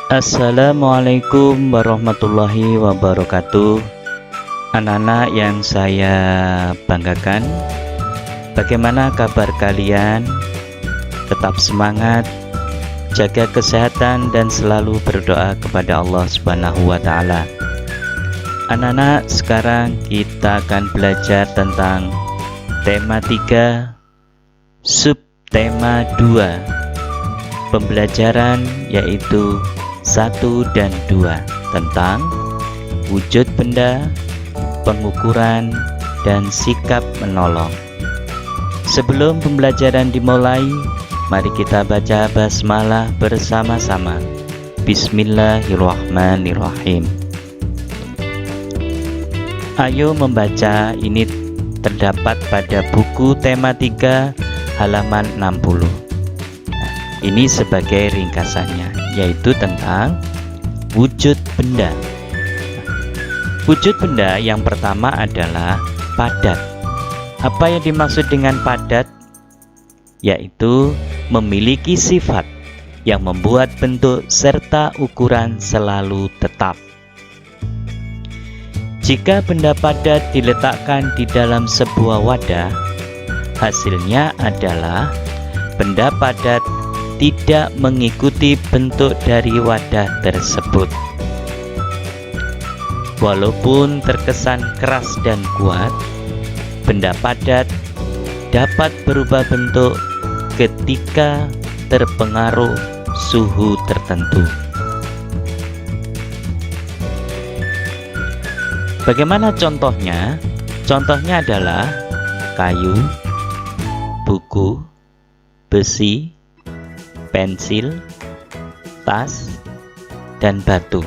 Assalamualaikum warahmatullahi wabarakatuh. Anak-anak yang saya banggakan, bagaimana kabar kalian? Tetap semangat, jaga kesehatan dan selalu berdoa kepada Allah Subhanahu wa taala. Anak-anak, sekarang kita akan belajar tentang tema 3, subtema 2. Pembelajaran yaitu 1 dan 2 tentang wujud benda, pengukuran, dan sikap menolong. Sebelum pembelajaran dimulai, mari kita baca basmalah bersama-sama. Bismillahirrahmanirrahim. Ayo membaca, ini terdapat pada buku tema 3 halaman 60. Ini sebagai ringkasannya, yaitu tentang wujud benda. Wujud benda yang pertama adalah padat. Apa yang dimaksud dengan padat? Yaitu memiliki sifat yang membuat bentuk serta ukuran selalu tetap. Jika benda padat diletakkan di dalam sebuah wadah, hasilnya adalah benda padat tidak mengikuti bentuk dari wadah tersebut. Walaupun terkesan keras dan kuat, benda padat dapat berubah bentuk ketika terpengaruh suhu tertentu. Bagaimana contohnya? Contohnya adalah kayu, buku, besi, pensil, tas, dan batu.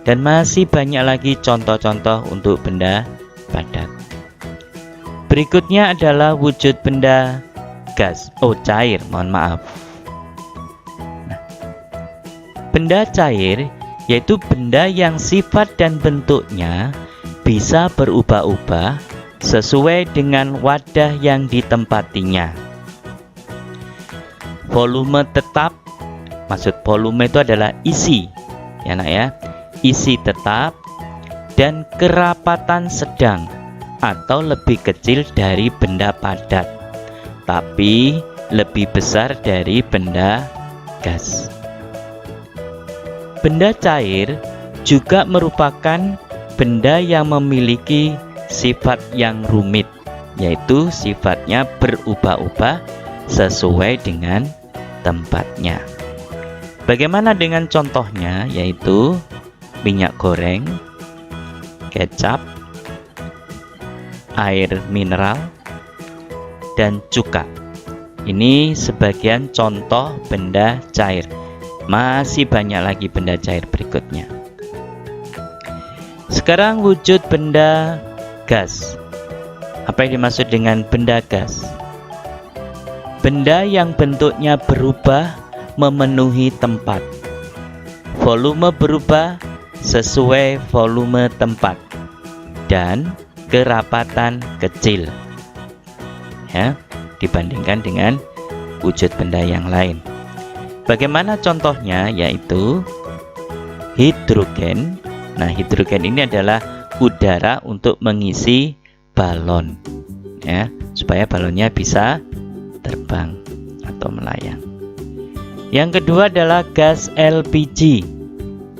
Dan masih banyak lagi contoh-contoh untuk benda padat. Berikutnya adalah wujud benda cair, mohon maaf. Benda cair yaitu benda yang sifat dan bentuknya bisa berubah-ubah sesuai dengan wadah yang ditempatinya. Volume tetap, maksud volume itu adalah isi, ya nak ya, isi tetap, dan kerapatan sedang atau lebih kecil dari benda padat, tapi lebih besar dari benda gas. Benda cair juga merupakan benda yang memiliki sifat yang rumit, yaitu sifatnya berubah-ubah sesuai dengan tempatnya. Bagaimana dengan contohnya, yaitu minyak goreng, kecap, air mineral, dan cuka. Ini sebagian contoh benda cair. Masih banyak lagi benda cair berikutnya. Sekarang wujud benda gas. Apa yang dimaksud dengan benda gas? Benda yang bentuknya berubah memenuhi tempat. Volume berubah sesuai volume tempat dan kerapatan kecil, ya, dibandingkan dengan wujud benda yang lain. Bagaimana contohnya? Yaitu hidrogen. Nah, hidrogen ini adalah udara untuk mengisi balon, ya, supaya balonnya bisa terbang atau melayang. Yang kedua adalah gas LPG.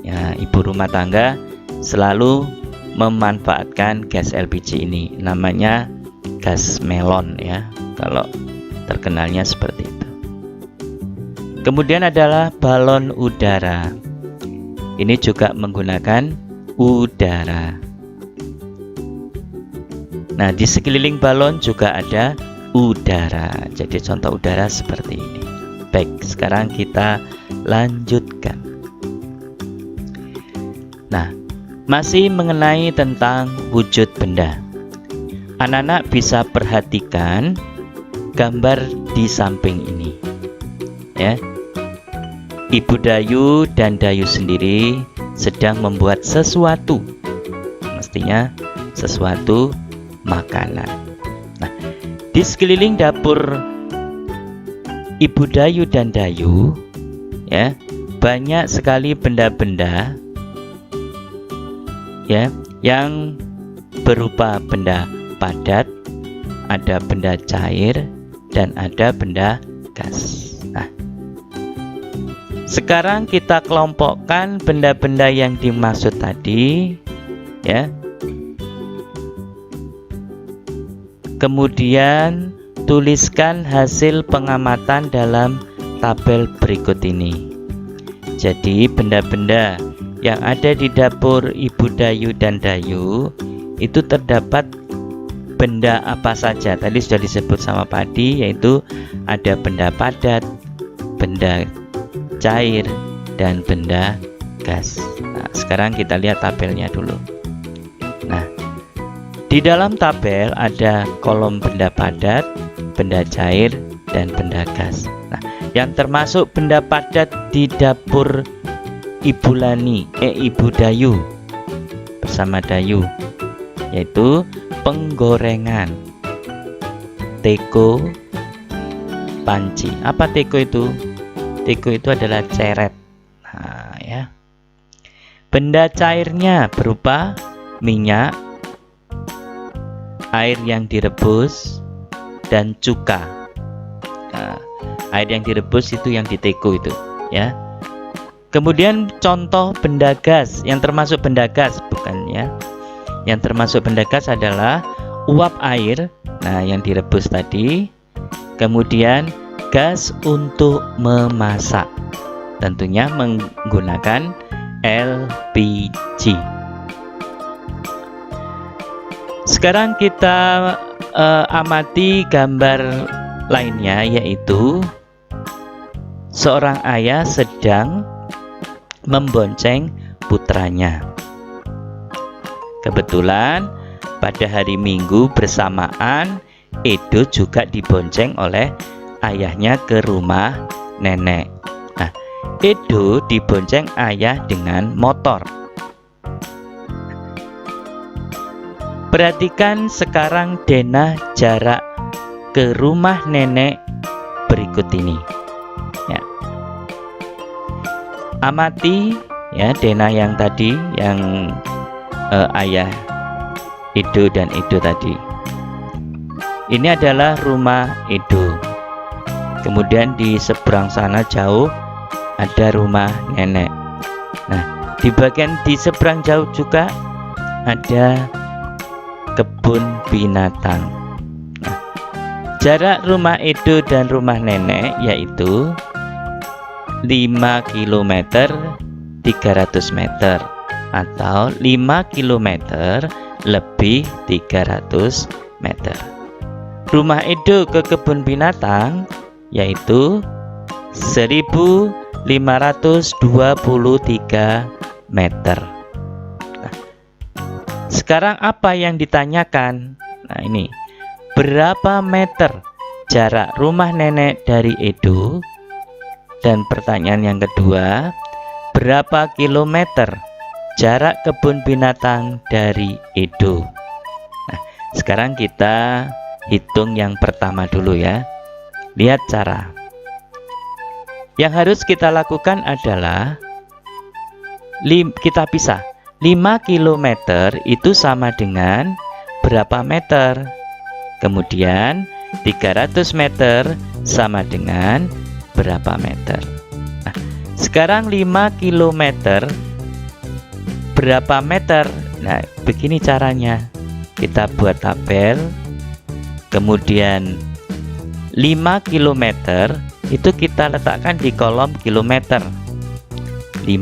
Ya, ibu rumah tangga selalu memanfaatkan gas LPG ini. Namanya gas melon, ya, kalau terkenalnya seperti itu. Kemudian adalah balon udara. Ini juga menggunakan udara. Nah, di sekeliling balon juga ada udara. Jadi contoh udara seperti ini. Baik, sekarang kita lanjutkan. Nah, masih mengenai tentang wujud benda. Anak-anak bisa perhatikan gambar di samping ini. Ya. Ibu Dayu dan Dayu sendiri sedang membuat sesuatu. Mestinya sesuatu makanan. Nah, di sekeliling dapur Ibu Dayu dan Dayu, ya, banyak sekali benda-benda ya yang berupa benda padat, ada benda cair, dan ada benda gas. Nah, sekarang kita kelompokkan benda-benda yang dimaksud tadi ya. Kemudian tuliskan hasil pengamatan dalam tabel berikut ini. Jadi benda-benda yang ada di dapur Ibu Dayu dan Dayu itu terdapat benda apa saja. Tadi sudah disebut sama Padi, yaitu ada benda padat, benda cair, dan benda gas. Nah, sekarang kita lihat tabelnya dulu. Nah, di dalam tabel ada kolom benda padat, benda cair, dan benda gas. Nah, yang termasuk benda padat di dapur Ibu Dayu bersama Dayu, yaitu penggorengan, teko, panci. Apa teko itu? Teko itu adalah ceret. Nah, ya. Benda cairnya berupa minyak, air yang direbus, dan cuka. Nah, air yang direbus itu yang diteko itu, ya. Kemudian contoh benda gas yang termasuk benda gas, bukan ya? Yang termasuk benda gas adalah uap air, nah yang direbus tadi. Kemudian gas untuk memasak, tentunya menggunakan LPG. Sekarang kita amati gambar lainnya, yaitu seorang ayah sedang membonceng putranya. Kebetulan pada hari Minggu bersamaan Edo juga dibonceng oleh ayahnya ke rumah nenek. Nah, Edo dibonceng ayah dengan motor. Perhatikan sekarang denah jarak ke rumah nenek berikut ini. Ya. Amati ya denah yang tadi, yang ayah Edo dan Edo tadi. Ini adalah rumah Edo. Kemudian di seberang sana jauh ada rumah nenek. Nah, di bagian di seberang jauh juga ada kebun binatang. Nah, jarak rumah Edo dan rumah nenek yaitu 5 km 300 meter atau 5 km lebih 300 meter. Rumah Edo ke kebun binatang yaitu 1523 meter. Nah, sekarang apa yang ditanyakan? Nah, ini berapa meter jarak rumah nenek dari Edo? Dan pertanyaan yang kedua, berapa kilometer jarak kebun binatang dari Edo? Nah, sekarang kita hitung yang pertama dulu ya. Lihat cara. Yang harus kita lakukan adalah kita pisah. 5 km itu sama dengan berapa meter? Kemudian 300 meter sama dengan berapa meter? Nah, sekarang 5 km berapa meter? Nah, begini caranya. Kita buat tabel. Kemudian 5 km itu kita letakkan di kolom kilometer 5.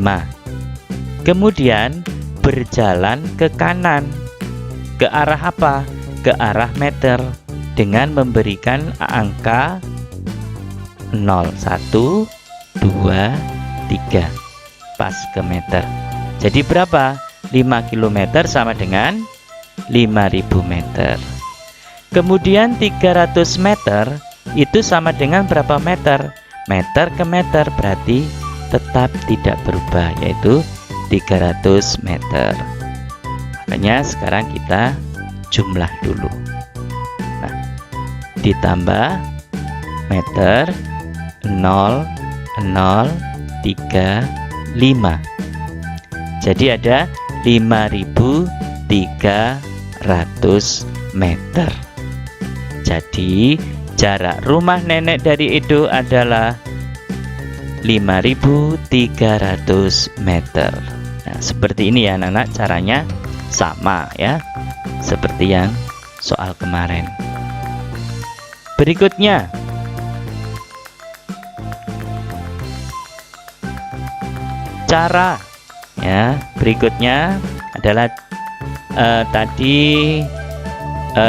Kemudian berjalan ke kanan. Ke arah apa? Ke arah meter dengan memberikan angka 0, 1, 2, 3 pas ke meter. Jadi berapa? 5 km sama dengan 5000 meter. Kemudian 300 meter itu sama dengan berapa meter? Meter ke meter, berarti tetap tidak berubah, yaitu 300 meter. Makanya sekarang kita jumlah dulu. Nah, ditambah meter 0, 0, Jadi ada 5.300 meter. Jadi jarak rumah nenek dari Edo adalah 5.300 meter. Nah, seperti ini ya anak-anak, caranya sama ya, seperti yang soal kemarin. Berikutnya, cara ya, berikutnya adalah tadi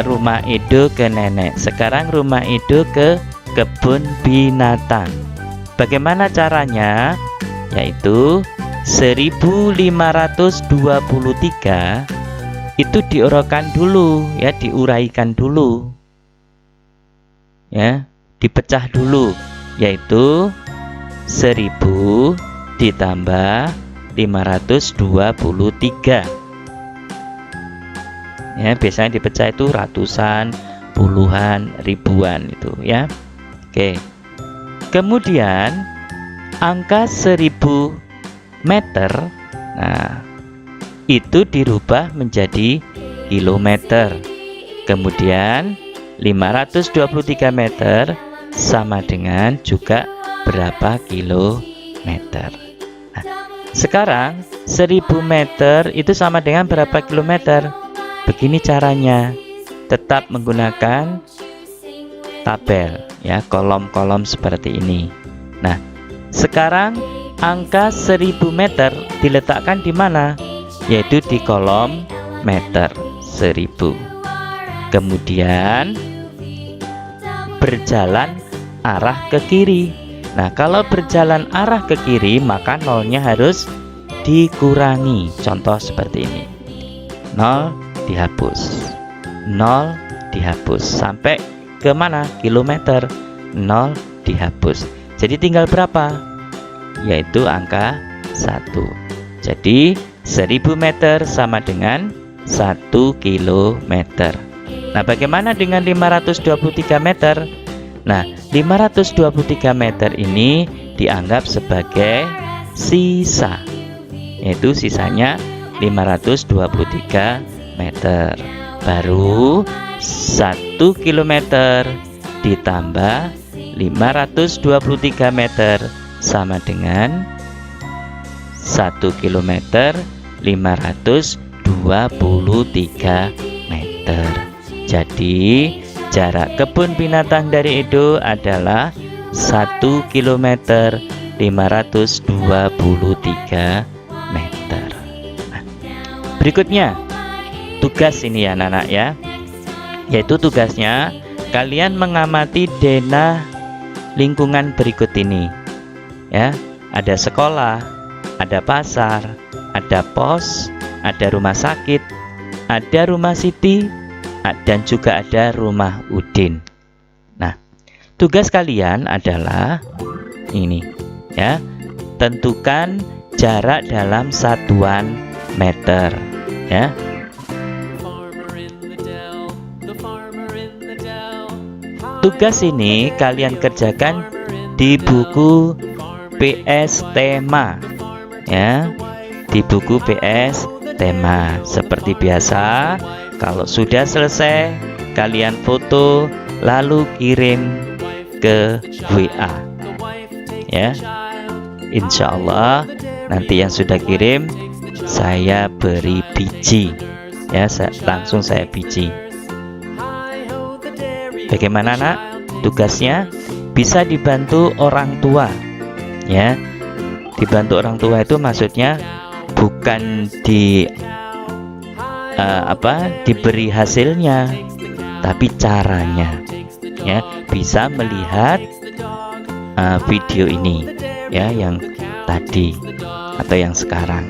rumah Edo ke nenek. Sekarang rumah Edo ke kebun binatang. Bagaimana caranya? Yaitu 1523 itu diuraikan dulu ya, diuraikan dulu ya, dipecah dulu, yaitu 1000 ditambah 523 ya, biasanya dipecah itu ratusan, puluhan, ribuan itu ya. Oke, kemudian angka 1000 meter, nah itu dirubah menjadi kilometer. Kemudian 523 meter sama dengan juga berapa kilometer. Nah, sekarang 1000 meter itu sama dengan berapa kilometer? Begini caranya, tetap menggunakan tabel ya, kolom-kolom seperti ini. Nah, sekarang angka 1000 meter diletakkan di mana? Yaitu di kolom meter 1000. Kemudian berjalan arah ke kiri. Nah, kalau berjalan arah ke kiri, maka nolnya harus dikurangi. Contoh seperti ini. 0 dihapus. 0 dihapus. Sampai ke mana? Kilometer. 0 dihapus. Jadi tinggal berapa? Yaitu angka 1. Jadi 1000 meter sama dengan 1 kilometer. Nah, bagaimana dengan 523 meter? Nah, 523 meter ini dianggap sebagai sisa, yaitu sisanya 523 meter. Baru 1 kilometer ditambah 523 meter sama dengan 1 kilometer 523 meter. Jadi jarak kebun binatang dari Edo adalah 1 kilometer 523 meter. Nah, berikutnya tugas ini ya anak-anak ya, yaitu tugasnya kalian mengamati denah lingkungan berikut ini ya. Ada sekolah, ada pasar, ada pos, ada rumah sakit, ada rumah Siti, dan juga ada rumah Udin. Nah, tugas kalian adalah ini ya, tentukan jarak dalam satuan meter ya. Tugas ini kalian kerjakan di buku PS tema ya, di buku PS tema. Seperti biasa, kalau sudah selesai kalian foto lalu kirim ke WA ya. Insya Allah nanti yang sudah kirim saya beri biji ya, langsung saya biji. Bagaimana nak? Tugasnya bisa dibantu orang tua ya. Dibantu orang tua itu maksudnya bukan diberi hasilnya, tapi caranya ya. Bisa melihat video ini ya, yang tadi atau yang sekarang.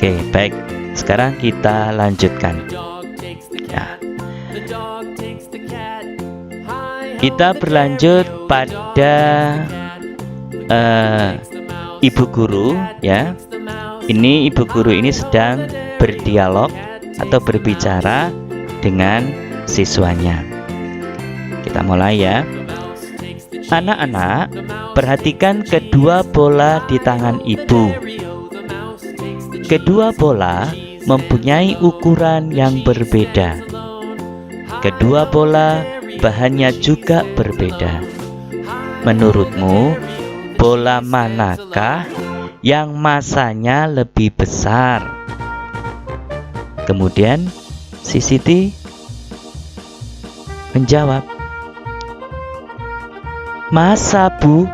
Oke, baik. Sekarang kita lanjutkan ya. Kita berlanjut pada ibu guru ya. Ini ibu guru ini sedang berdialog atau berbicara dengan siswanya. Kita mulai ya. Anak-anak, perhatikan kedua bola di tangan ibu. Kedua bola mempunyai ukuran yang berbeda. Kedua bola bahannya juga berbeda. Menurutmu, bola manakah yang masanya lebih besar? Kemudian si Siti menjawab, "Masa, Bu?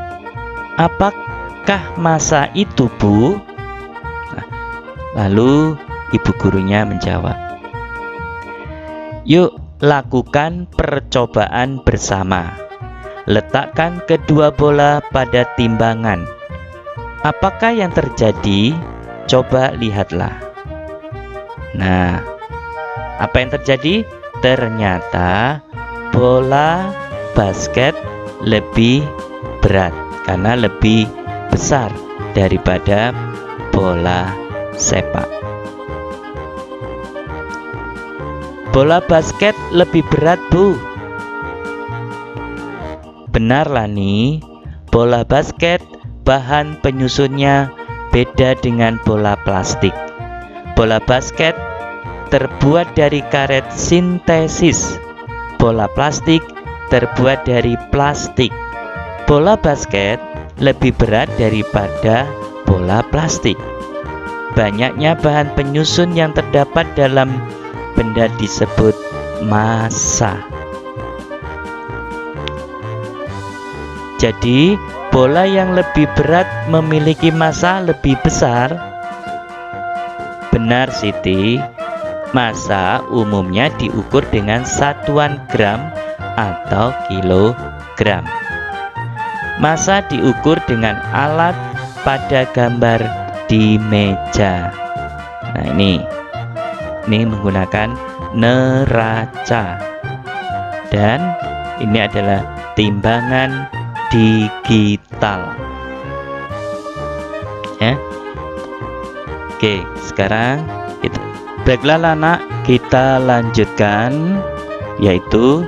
Apakah masa itu, Bu?" Lalu ibu gurunya menjawab, "Yuk lakukan percobaan bersama. Letakkan kedua bola pada timbangan. Apakah yang terjadi? Coba lihatlah." Nah, apa yang terjadi? Ternyata bola basket lebih berat karena lebih besar daripada bola sepak. Bola basket lebih berat, Bu. Benar, Lani. Bola basket bahan penyusunnya beda dengan bola plastik. Bola basket terbuat dari karet sintesis. Bola plastik terbuat dari plastik. Bola basket lebih berat daripada bola plastik. Banyaknya bahan penyusun yang terdapat dalam benda disebut massa. Jadi, bola yang lebih berat memiliki massa lebih besar. Benar, Siti. Massa umumnya diukur dengan satuan gram atau kilogram. Massa diukur dengan alat pada gambar di meja. Nah, ini menggunakan neraca. Dan ini adalah timbangan digital. Ya. Oke, sekarang baiklah anak, kita lanjutkan, yaitu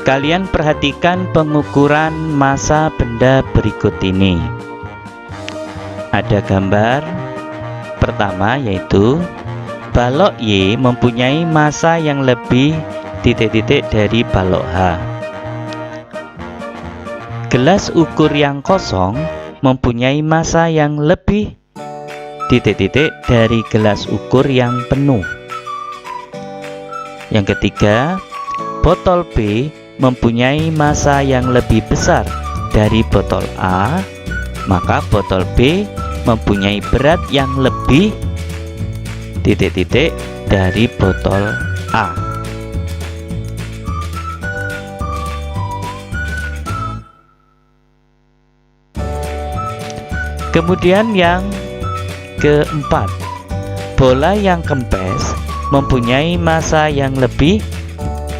kalian perhatikan pengukuran massa benda berikut ini. Ada gambar pertama, yaitu balok Y mempunyai massa yang lebih titik-titik dari balok H. Gelas ukur yang kosong mempunyai massa yang lebih titik-titik dari gelas ukur yang penuh. Yang ketiga, botol B mempunyai massa yang lebih besar dari botol A, maka botol B mempunyai berat yang lebih titik-titik dari botol A. Kemudian yang keempat, bola yang kempes mempunyai massa yang lebih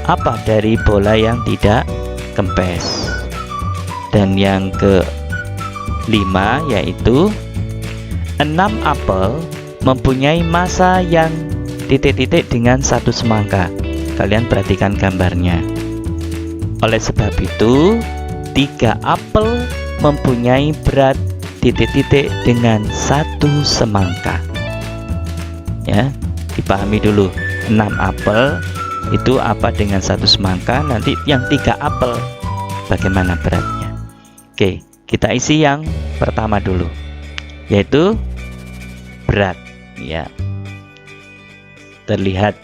apa dari bola yang tidak kempes. Dan yang kelima, yaitu 6 apel mempunyai massa yang titik-titik dengan satu semangka. Kalian perhatikan gambarnya. Oleh sebab itu, 3 apel mempunyai berat titik-titik dengan satu semangka. Ya, dipahami dulu. 6 apel itu apa dengan satu semangka, nanti yang 3 apel bagaimana beratnya. Oke, kita isi yang pertama dulu, yaitu berat. Ya,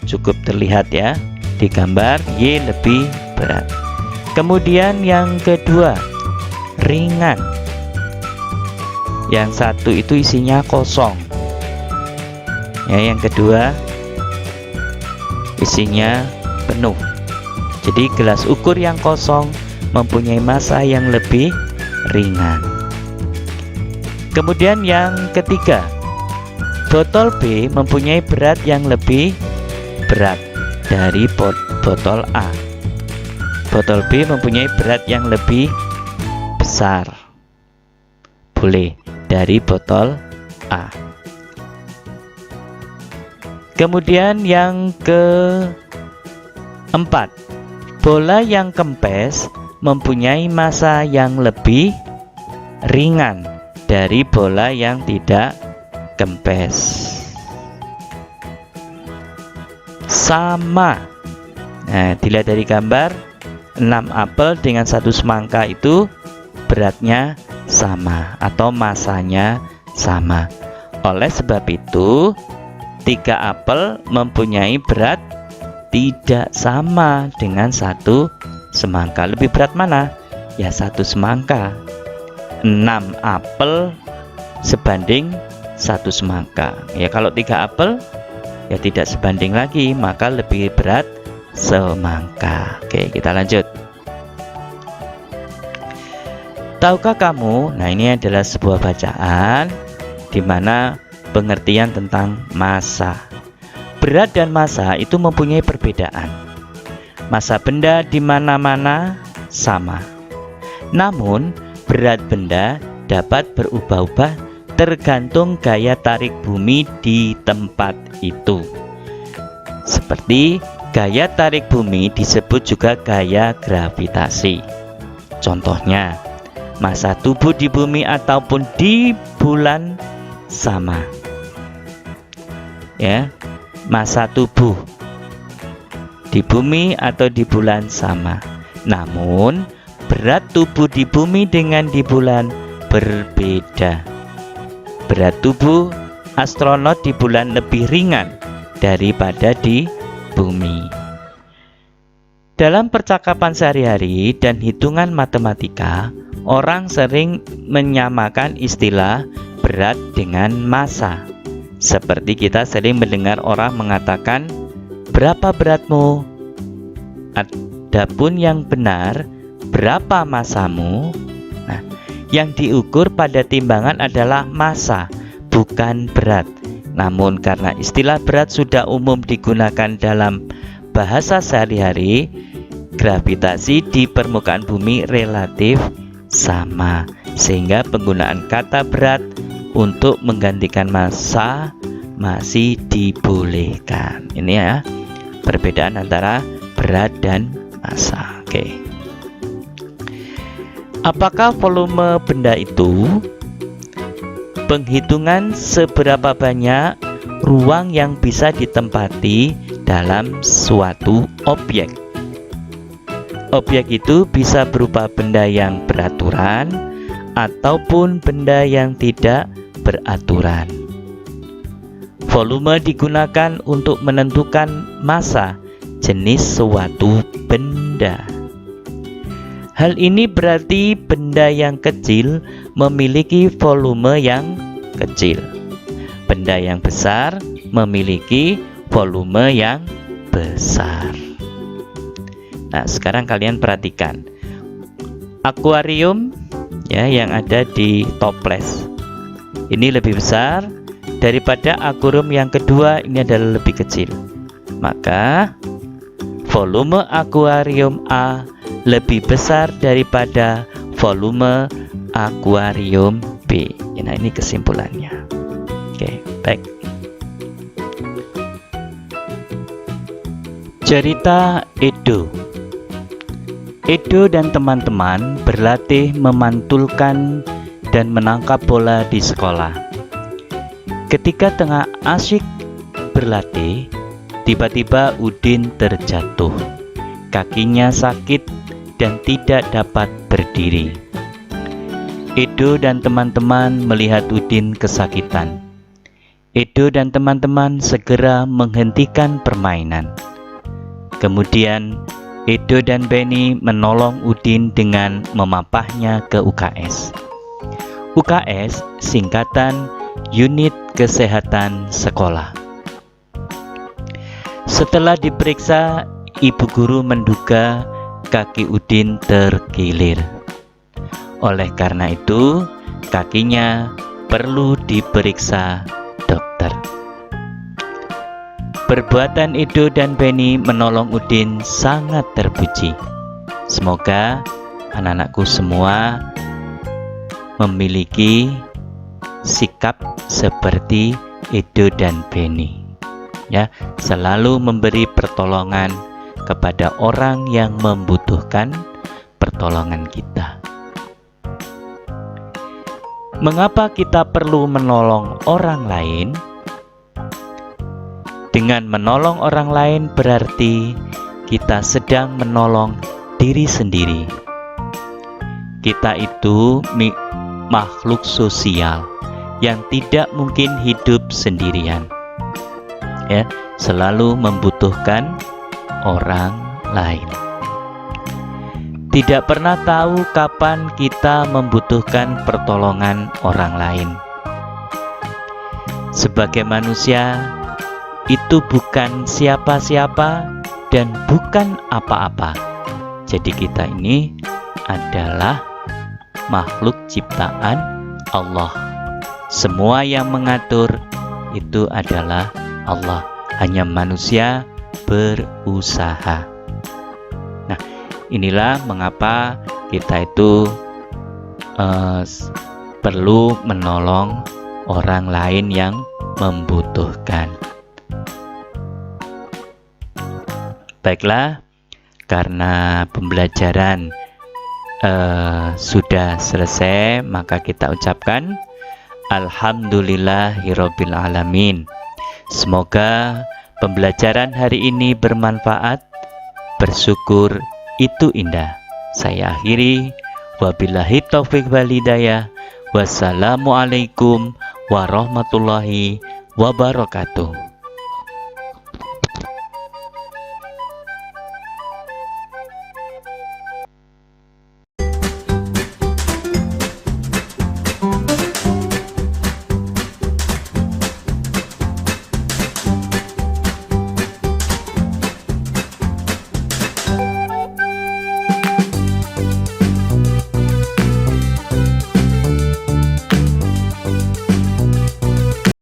cukup terlihat ya di gambar, Y lebih berat. Kemudian yang kedua, ringan. Yang satu itu isinya kosong. Ya, yang kedua isinya penuh. Jadi gelas ukur yang kosong mempunyai massa yang lebih ringan. Kemudian yang ketiga, botol B mempunyai berat yang lebih berat dari botol A. Botol B mempunyai berat yang lebih besar, boleh, dari botol A. Kemudian yang keempat, bola yang kempes mempunyai massa yang lebih ringan dari bola yang tidak kempes. Sama. Nah, dilihat dari gambar, 6 apel dengan 1 semangka itu beratnya sama atau massanya sama. Oleh sebab itu, 3 apel mempunyai berat tidak sama dengan 1 semangka. Lebih berat mana? Ya 1 semangka. 6 apel sebanding 1 semangka. Ya kalau 3 apel ya tidak sebanding lagi, maka lebih berat semangka. Oke, kita lanjut. Tahukah kamu? Nah, ini adalah sebuah bacaan di mana pengertian tentang massa. Berat dan massa itu mempunyai perbedaan. Massa benda di mana-mana sama. Namun, berat benda dapat berubah-ubah tergantung gaya tarik bumi di tempat itu. Seperti gaya tarik bumi disebut juga gaya gravitasi. Contohnya, massa tubuh di bumi ataupun di bulan sama. Ya, massa tubuh di bumi atau di bulan sama. Namun, berat tubuh di bumi dengan di bulan berbeda. Berat tubuh astronot di bulan lebih ringan daripada di bumi. Dalam percakapan sehari-hari dan hitungan matematika, orang sering menyamakan istilah berat dengan massa. Seperti kita sering mendengar orang mengatakan, "Berapa beratmu?" Adapun yang benar, "Berapa massamu?" Nah, yang diukur pada timbangan adalah massa, bukan berat. Namun karena istilah berat sudah umum digunakan dalam bahasa sehari-hari, gravitasi di permukaan bumi relatif sama, sehingga penggunaan kata berat untuk menggantikan massa masih dibolehkan. Ini ya, perbedaan antara berat dan massa. Oke. Apakah volume benda itu? Penghitungan seberapa banyak ruang yang bisa ditempati dalam suatu objek. Objek itu bisa berupa benda yang beraturan ataupun benda yang tidak beraturan. Volume digunakan untuk menentukan massa jenis suatu benda. Hal ini berarti benda yang kecil memiliki volume yang kecil. Benda yang besar memiliki volume yang besar. Nah, sekarang kalian perhatikan. Akuarium ya yang ada di toples. Ini lebih besar daripada akuarium yang kedua, ini adalah lebih kecil. Maka volume akuarium A lebih besar daripada volume akuarium B. Nah, ini kesimpulannya. Oke, baik. Cerita Edo. Edo dan teman-teman berlatih memantulkan dan menangkap bola di sekolah. Ketika tengah asyik berlatih, tiba-tiba Udin terjatuh. Kakinya sakit dan tidak dapat berdiri. Edo dan teman-teman melihat Udin kesakitan. Edo dan teman-teman segera menghentikan permainan. Kemudian Edo dan Benny menolong Udin dengan memapahnya ke UKS. UKS singkatan Unit Kesehatan Sekolah. Setelah diperiksa, ibu guru menduga kaki Udin terkilir. Oleh karena itu, kakinya perlu diperiksa dokter. Perbuatan Edo dan Benny menolong Udin sangat terpuji. Semoga anak-anakku semua memiliki sikap seperti Edo dan Benny. Ya, selalu memberi pertolongan kepada orang yang membutuhkan, pertolongan kita. Mengapa kita perlu menolong orang lain? Dengan menolong orang lain berarti kita sedang menolong diri sendiri. Kita itu makhluk sosial yang tidak mungkin hidup sendirian. Ya, selalu membutuhkan orang lain. Tidak pernah tahu kapan kita membutuhkan pertolongan orang lain. Sebagai manusia, itu bukan siapa-siapa dan bukan apa-apa. Jadi kita ini adalah makhluk ciptaan Allah. Semua yang mengatur itu adalah Allah. Hanya manusia berusaha. Nah, inilah mengapa kita itu perlu menolong orang lain yang membutuhkan. Baiklah, karena pembelajaran sudah selesai, maka kita ucapkan Alhamdulillahirabbil alamin. Semoga pembelajaran hari ini bermanfaat. Bersyukur itu indah. Saya akhiri, wabillahi taufiq wal hidayah. Wassalamualaikum warahmatullahi wabarakatuh.